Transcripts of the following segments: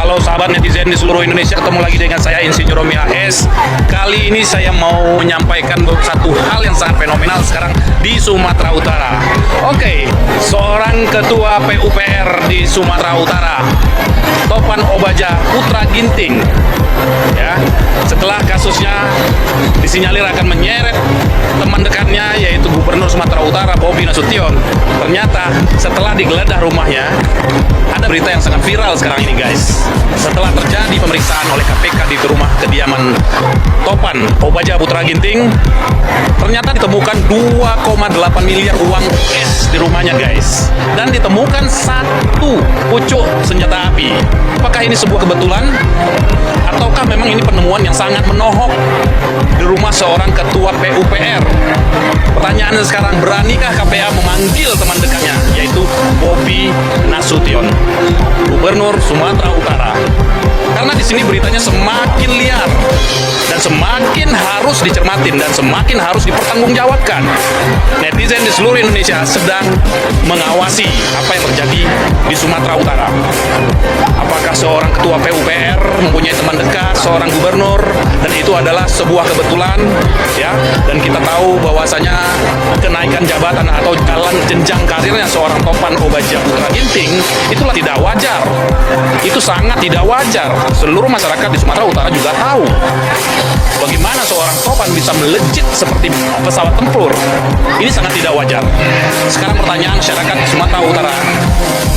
Halo sahabat netizen di seluruh Indonesia, ketemu lagi dengan saya Insinyur Romi AS. Kali ini saya mau menyampaikan satu hal yang sangat fenomenal sekarang di Sumatera Utara. Oke, seorang ketua PUPR di Sumatera Utara, Topan Obadja Putra Ginting, ya, setelah kasusnya disinyalir akan menyeret teman dekatnya yaitu Gubernur Sumatera Utara Bobi Nasution. Ternyata setelah digeledah rumahnya, ada berita yang sangat viral sekarang ini guys. Setelah terjadi pemeriksaan oleh KPK di rumah kediaman Topan Obadja Putra Ginting, ternyata ditemukan 2,8 miliar uang cash di rumahnya guys. Dan ditemukan satu pucuk senjata api. Apakah ini sebuah kebetulan? Ataukah memang ini penemuan yang sangat menohok di rumah seorang ketua PUPR? Pertanyaannya sekarang, beranikah KPA memanggil teman dekatnya, yaitu Bobi Nasution, Gubernur Sumatera Utara? Karena di sini beritanya semakin liar dan semakin harus dicermatin dan semakin harus dipertanggungjawabkan. Netizen di seluruh Indonesia sedang mengawasi apa yang terjadi di Sumatera Utara. Apakah seorang ketua PUPR mempunyai teman dekat seorang gubernur dan itu adalah sebuah kebetulan, ya? Dan kita tahu bahwasanya kenaikan jabatan atau jalan jenjang karirnya seorang Topan Obadja Putra Ginting itulah tidak wajar. Itu sangat tidak wajar. Seluruh masyarakat di Sumatera Utara juga tahu bagaimana seorang Topan bisa melejit seperti pesawat tempur. Ini sangat tidak wajar. Sekarang pertanyaan masyarakat di Sumatera Utara,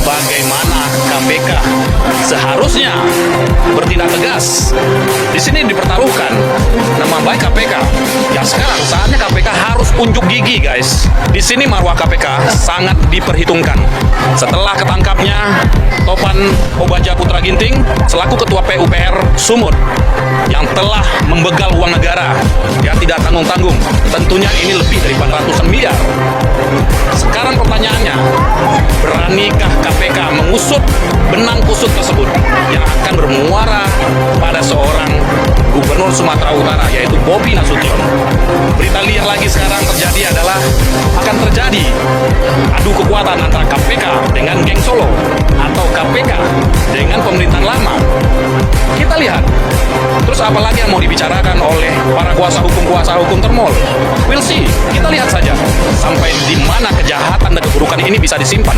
bagaimana KPK seharusnya bertindak tegas? Di sini dipertaruhkan nama baik KPK. Ya sekarang saatnya KPK harus unjuk gigi guys. Di sini marwah KPK sangat diperhitungkan. Setelah ketangkapnya Topan Obadja Putra Ginting selaku ketua PUPR Sumut yang telah membegal uang negara, ya tidak tanggung-tanggung. Tentunya ini lebih dari 400 miliar. Sekarang pertanyaannya, beranikah KPK mengusut benang kusut tersebut yang akan bermuara pada seorang Gubernur Sumatera Utara yaitu Bobi Nasution? Berita liar lagi sekarang terjadi adalah akan terjadi adu kekuatan antara KPK dengan geng Solo atau KPK dengan pemerintahan lama. Kita lihat. Terus apalagi yang mau dibicarakan oleh para kuasa hukum termol? We'll see. Kita lihat saja sampai di mana kejahatan dan keburukan ini bisa disimpan.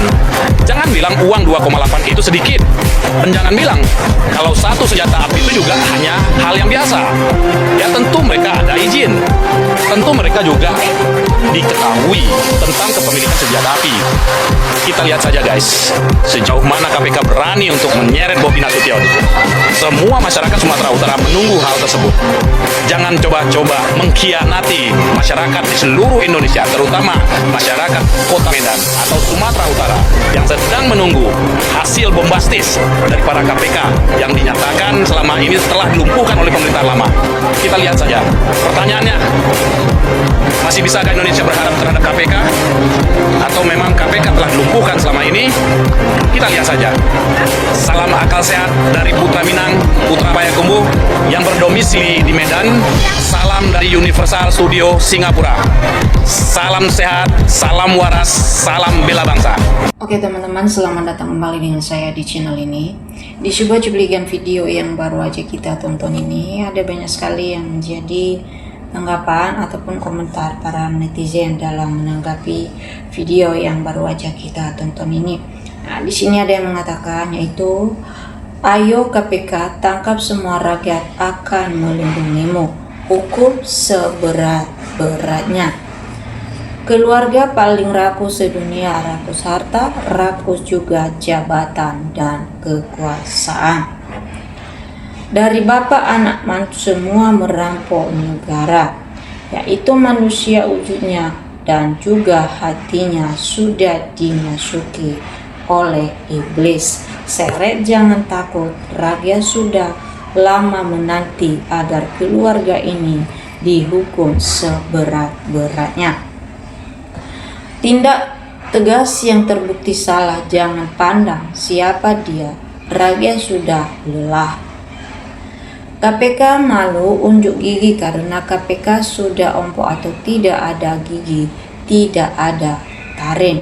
Jangan bilang uang 2,8 itu sedikit. Dan jangan bilang kalau satu senjata api itu juga hanya hal yang biasa. Ya tentu mereka ada izin. Tentu mereka juga diketahui tentang kepemilikan senjata api. Kita lihat saja guys, sejauh mana KPK berani untuk menyeret Bobi Nasution. Semua masyarakat Sumatera Utara menunggu hal tersebut. Jangan coba-coba mengkhianati masyarakat di seluruh Indonesia, terutama masyarakat Kota Medan atau Sumatera Utara yang sedang menunggu hasil bombastis dari para KPK yang dinyatakan selama ini telah dilumpuhkan oleh pemerintah lama. Kita lihat saja. Pertanyaannya, masih bisakah Indonesia berharap terhadap KPK? Atau memang KPK telah dilumpuhkan selama ini? Kita lihat saja. Salam akal sehat dari Putra Minang, Putra Payakumbuh yang berdomisili di Medan. Salam dari Universal Studio Singapura. Salam sehat, salam waras, salam bela bangsa. Oke teman-teman, selamat datang kembali dengan saya di channel ini. Di sebuah cuplikan video yang baru aja kita tonton ini, ada banyak sekali yang menjadi tanggapan ataupun komentar para netizen dalam menanggapi video yang baru aja kita tonton ini. Nah, di sini ada yang mengatakan yaitu, ayo KPK tangkap semua rakyat akan melindungimu, hukum seberat-beratnya. Keluarga paling rakus sedunia, rakus harta, rakus juga jabatan dan kekuasaan. Dari bapak anak mantu semua merampok negara, yaitu manusia wujudnya dan juga hatinya sudah dimasuki oleh iblis. Seret jangan takut, rakyat sudah lama menanti agar keluarga ini dihukum seberat-beratnya. Tindak tegas yang terbukti salah, jangan pandang siapa dia, rakyat sudah lelah. KPK malu unjuk gigi karena KPK sudah ompong atau tidak ada gigi, tidak ada taring.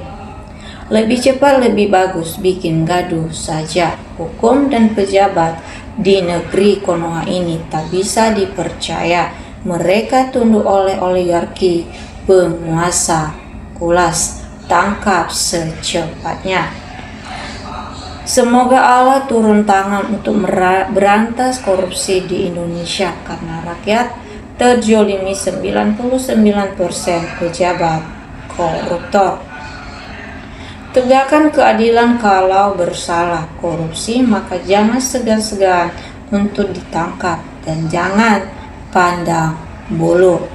Lebih cepat lebih bagus bikin gaduh saja. Hukum dan pejabat di negeri Konoha ini tak bisa dipercaya. Mereka tunduk oleh oligarki penguasa. Kulas, tangkap secepatnya. Semoga Allah turun tangan untuk berantas korupsi di Indonesia karena rakyat terjolimi 99% pejabat koruptor. Tegakkan keadilan kalau bersalah korupsi, maka jangan segan-segan untuk ditangkap dan jangan pandang bulu.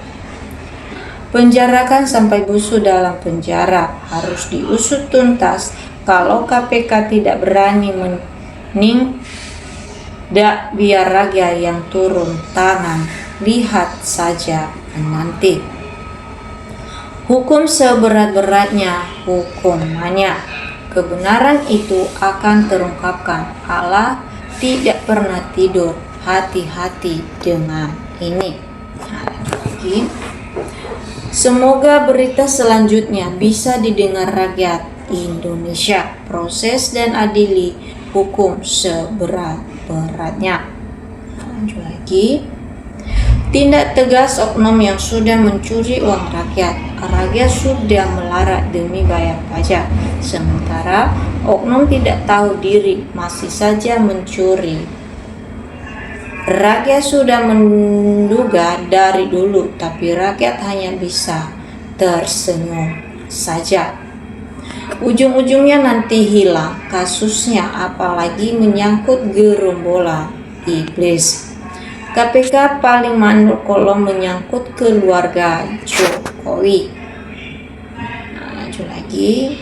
Penjarakan sampai busuk dalam penjara, harus diusut tuntas. Kalau KPK tidak berani menindak, biar rakyat yang turun tangan. Lihat saja nanti. Hukum seberat-beratnya hukumannya. Kebenaran itu akan terungkapkan. Allah tidak pernah tidur. Hati-hati dengan ini. Semoga berita selanjutnya bisa didengar rakyat Indonesia. Proses dan adili hukum seberat-beratnya. Lanjut lagi. Tindak tegas oknum yang sudah mencuri uang rakyat. Rakyat sudah melarat demi bayar pajak, sementara oknum tidak tahu diri, masih saja mencuri. Rakyat sudah menduga dari dulu, tapi rakyat hanya bisa tersenyum saja. Ujung-ujungnya nanti hilang kasusnya, apalagi menyangkut gerombolan iblis. KPK paling mandul kalau menyangkut keluarga Jokowi. Lanjut lagi.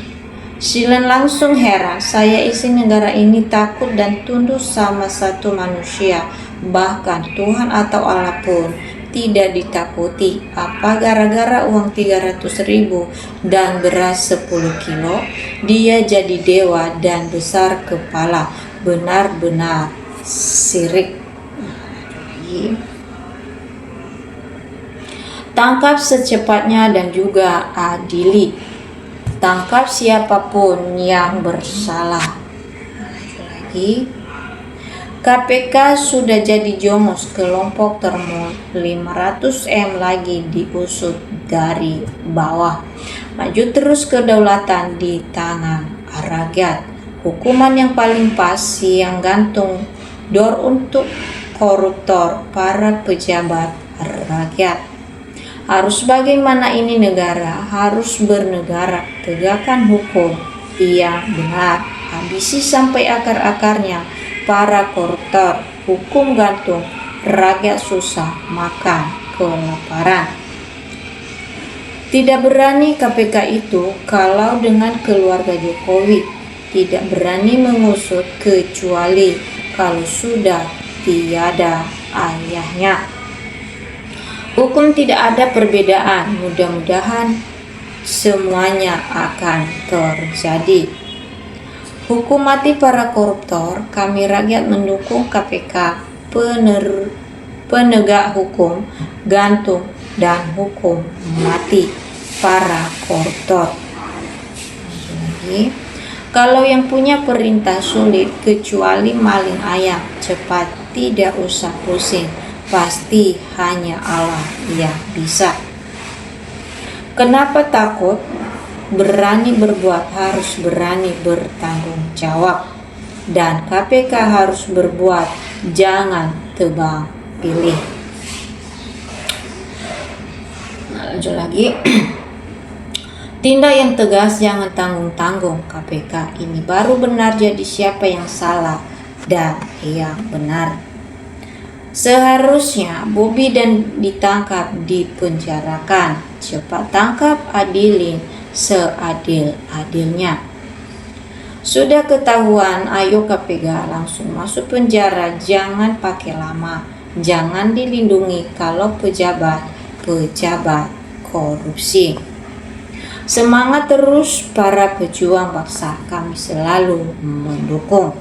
Silen langsung heran, saya isi negara ini takut dan tunduk sama satu manusia, bahkan Tuhan atau Allah pun tidak ditakuti. Apa gara-gara uang 300.000 dan beras 10 kilo, dia jadi dewa dan besar kepala, benar-benar sirik. Tangkap secepatnya dan juga adili. Tangkap siapapun yang bersalah. Lagi, KPK sudah jadi jomos, kelompok termul 500M lagi diusut dari bawah. Maju terus kedaulatan di tangan rakyat. Hukuman yang paling pas yang gantung dor untuk koruptor, para pejabat rakyat. Harus bagaimana ini negara? Harus bernegara. Tegakkan hukum yang benar. Habisi sampai akar-akarnya para koruptor. Hukum gantung, rakyat susah makan kelaparan. Tidak berani KPK itu kalau dengan keluarga Jokowi. Tidak berani mengusut kecuali kalau sudah tiada ayahnya. Hukum tidak ada perbedaan. Mudah-mudahan semuanya akan terjadi. Hukum mati para koruptor. Kami rakyat mendukung KPK, penegak hukum, gantung dan hukum mati para koruptor. Lagi. Kalau yang punya perintah sulit, kecuali maling ayam cepat, tidak usah pusing, pasti hanya Allah yang bisa. Kenapa takut? Berani berbuat harus berani bertanggung jawab. Dan KPK harus berbuat, jangan tebang pilih. Lanjut lagi. Tindak yang tegas, jangan tanggung-tanggung. KPK ini baru benar, jadi siapa yang salah dan yang benar. Seharusnya Bobi dan ditangkap, dipenjarakan. Cepat tangkap, adilin seadil-adilnya. Sudah ketahuan, ayo KPK langsung masuk penjara, jangan pakai lama. Jangan dilindungi kalau pejabat korupsi. Semangat terus para pejuang bangsa, kami selalu mendukung.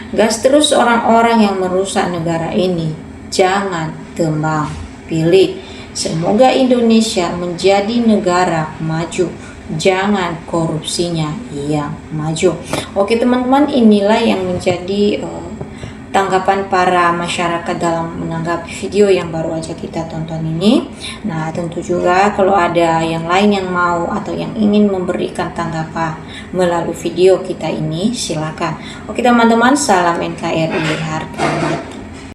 Gas terus orang-orang yang merusak negara ini, jangan tebang pilih. Semoga Indonesia menjadi negara maju, jangan korupsinya yang maju. Oke teman-teman, inilah yang menjadi tanggapan para masyarakat dalam menanggapi video yang baru aja kita tonton ini. Nah, tentu juga kalau ada yang lain yang mau atau yang ingin memberikan tanggapan melalui video kita ini, silakan. Oke teman-teman, salam NKRI, harga mati.